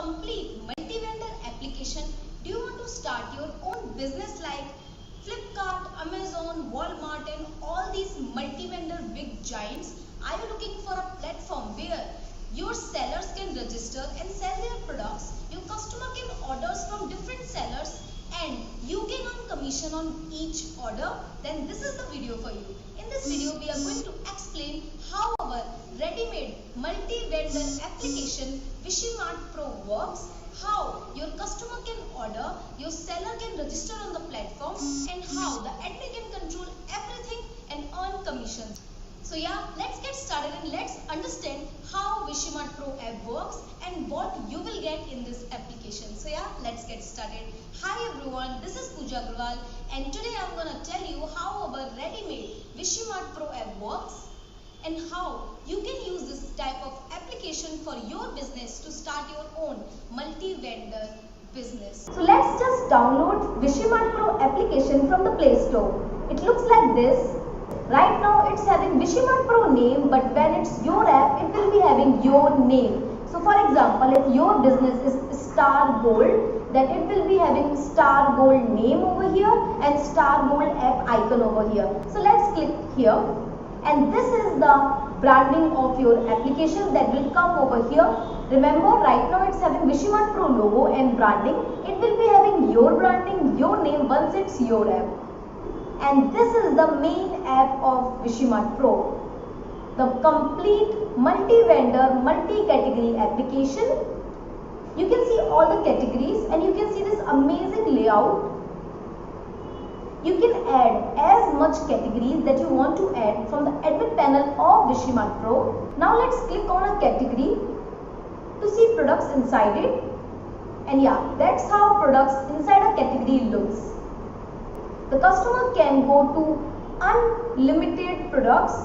complete multi-vendor application? Do you want to start your own business like Flipkart, Amazon, Walmart and all these multi-vendor big giants? Are you looking for a platform where your sellers can register and sell their products? Your customer can orders from different sellers and you can earn commission on each order? Then this is the video for you. In this video, we are going to explain how our ready-made multi-vendor application Wishimart Pro works, how your customer can order, your seller can register on the platform, and how the admin can control everything and earn commissions. So yeah, let's get started and let's understand how Wishimart Pro app works and what you will get in this application. So yeah, let's get started. Hi everyone, this is Pooja Agrawal and today I'm gonna tell you how our ready-made Wishimart Pro app works and how you can use this type of application for your business to start your own multi-vendor business. So let's just download Wishimart Pro application from the Play Store. It looks like this. Right now it's having Wishimart Pro name, but when it's your app, it will be having your name. So for example, if your business is Star Gold, then it will be having Star Gold name over here and Star Gold app icon over here. So let's click here. And this is the branding of your application that will come over here. Remember, right now it's having Wishimart Pro logo and branding. It will be having your branding, your name once it's your app. And this is the main app of Wishimart Pro. The complete multi-vendor, multi-category application. You can see all the categories and you can see this amazing layout. You can add as much categories that you want to add from the admin panel of Wishimart Pro. Now let's click on a category to see products inside it. And yeah, that's how products inside a category looks. The customer can go to unlimited products.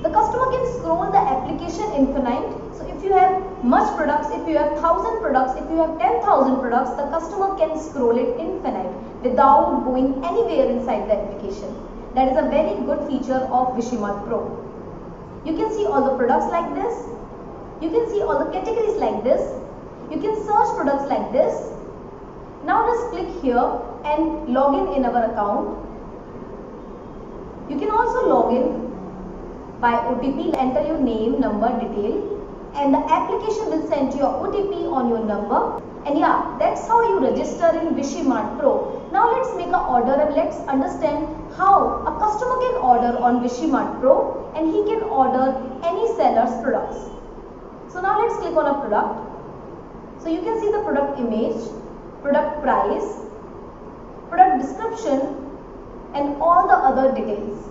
The customer can scroll the application infinite. So if you have much products, if you have 1,000 products, if you have 10,000 products, the customer can scroll it infinite without going anywhere inside the application. That is a very good feature of Wishimart Pro. You can see all the products like this. You can see all the categories like this. You can search products like this. Now just click here and log in our account. You can also log in by OTP, enter your name, number, detail, and the application will send you a OTP on your number. And yeah, that's how you register in Wishimart Pro. Now let's make an order and let's understand how a customer can order on Wishimart Pro and he can order any seller's products. So now let's click on a product. So you can see the product image, product price, product description and all the other details.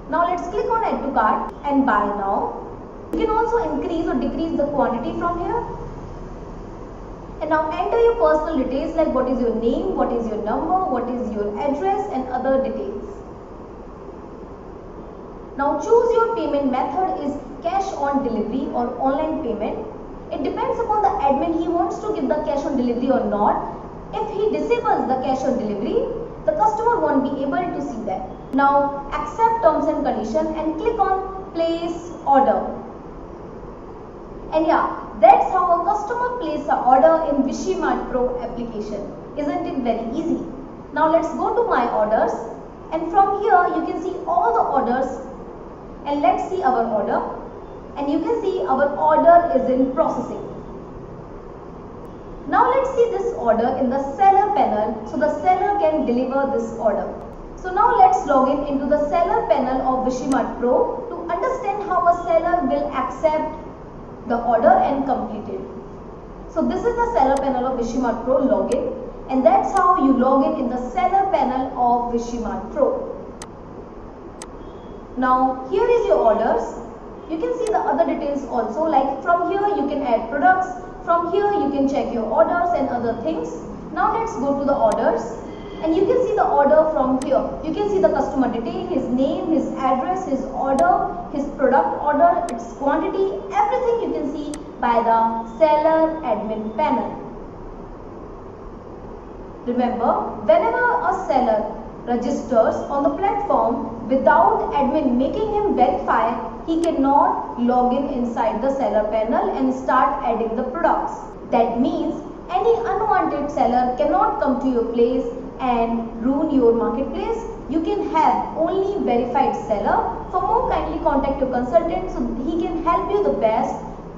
Now let's click on add to cart and buy now. You can also increase or decrease the quantity from here. And now enter your personal details like what is your name, what is your number, what is your address and other details. Now choose your payment method is cash on delivery or online payment. It depends upon the admin, he wants to give the cash on delivery or not. If he disables the cash on delivery, the customer won't be able to see that. Now accept terms and conditions and click on place order. And yeah, that's how a customer places an order in Wishimart Pro application. Isn't it very easy? Now let's go to my orders and from here you can see all the orders and let's see our order. And you can see our order is in processing. Now let's see this order in the seller panel so the seller can deliver this order. So now let's log in into the seller panel of Wishimart Pro to understand how a seller will accept the order and complete it. So this is the seller panel of Wishimart Pro login and that's how you log in the seller panel of Wishimart Pro. Now here is your orders. You can see the other details also, like from here you can add products, from here you can check your orders and other things. Now let's go to the orders and you can see the order from here. You can see the customer detail, his name, his address, his order, his product order, its quantity, everything you can see by the seller admin panel. Remember, whenever a seller registers on the platform without admin making him verify, he cannot log in inside the seller panel and start adding the products. That means any unwanted seller cannot come to your place and ruin your marketplace. You can have only verified seller. For more, kindly contact your consultant so he can help you the best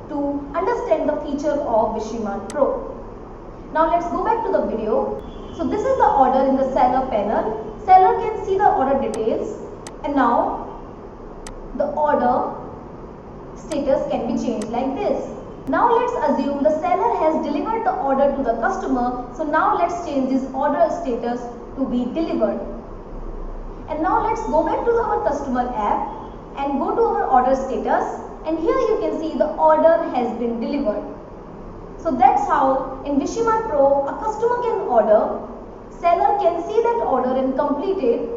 to understand the feature of Wishimart Pro. Now let's go back to the video. So this is the order in the seller panel. Seller can see the order details, and now the order status can be changed like this. Now let's assume the seller has delivered the order to the customer. So now let's change this order status to be delivered. And now let's go back to our customer app and go to our order status, and here you can see the order has been delivered. So that's how in Wishimart Pro a customer can order, seller can see that order and complete it,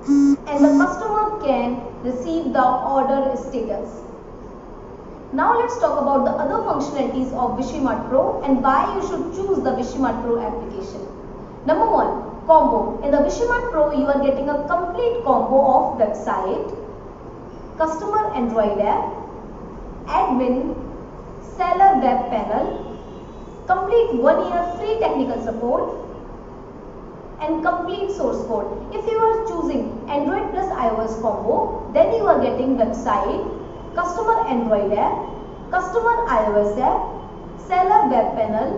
and the customer can receive the order status. Now let's talk about the other functionalities of Wishimart Pro and why you should choose the Wishimart Pro application. Number 1, combo. In the Wishimart Pro you are getting a complete combo of website, customer Android app, admin, seller web panel, complete 1 year free technical support, and complete source code. If you are choosing Android plus iOS combo, then you are getting website, customer Android app, customer iOS app, seller web panel,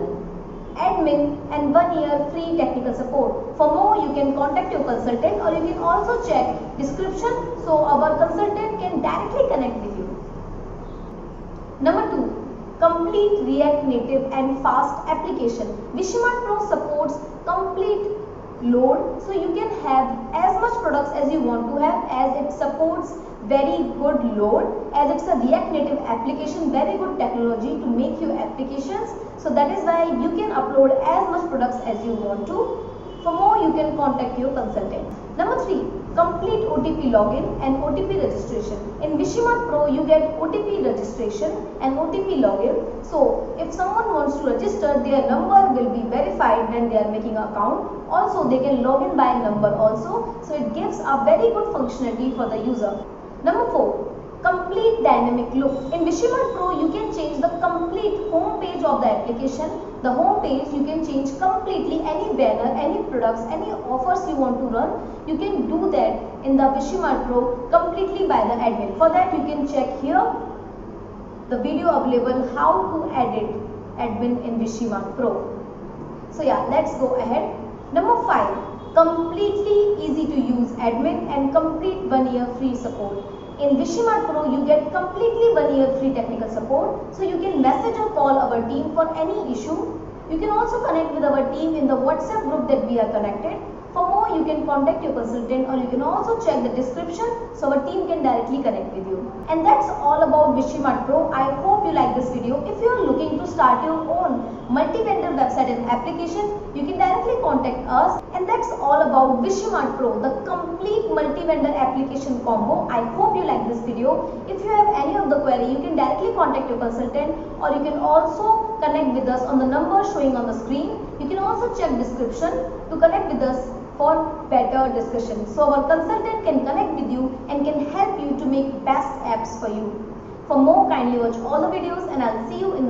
admin, and 1 year free technical support. For more, you can contact your consultant, or you can also check description so our consultant can directly connect with you. Number 2, complete React Native and fast application. Wishimart Pro supports complete load, so you can have as much products as you want to have, as it supports very good load, as it's a React Native application, very good technology to make your applications. So that is why you can upload as much products as you want to. For more, you can contact your consultant. Number 3, complete OTP login and OTP registration. In Wishimart Pro, you get OTP registration and OTP login. So if someone wants to register, their number will be verified when they are making an account. Also, they can log in by number also. So it gives a very good functionality for the user. Number 4, complete dynamic look. In Wishimart Pro, you can change the complete home page of the application. The home page you can change completely, any banner, any products, any offers you want to run. You can do that in the Wishimart Pro completely by the admin. For that, you can check here the video available how to edit admin in Wishimart Pro. So yeah, let's go ahead. Number 5, completely easy to use admin and complete 1 year free support. In Wishimart Pro, you get completely 1 year free technical support. So you can message or call our team for any issue. You can also connect with our team in the WhatsApp group that we are connected. For more, you can contact your consultant, or you can also check the description so our team can directly connect with you. And that's all about Wishimart Pro. I hope you like this video. If you are looking to start your own multi-vendor website and application, you can directly contact us. And that's all about Wishimart Pro, the complete multi-vendor application combo. I hope you like this video. If you have any of the query, you can directly contact your consultant, or you can also connect with us on the number showing on the screen. You can also check description to connect with us for better discussion. So our consultant can connect with you and can help you to make best apps for you. For more, kindly watch all the videos, and I'll see you in the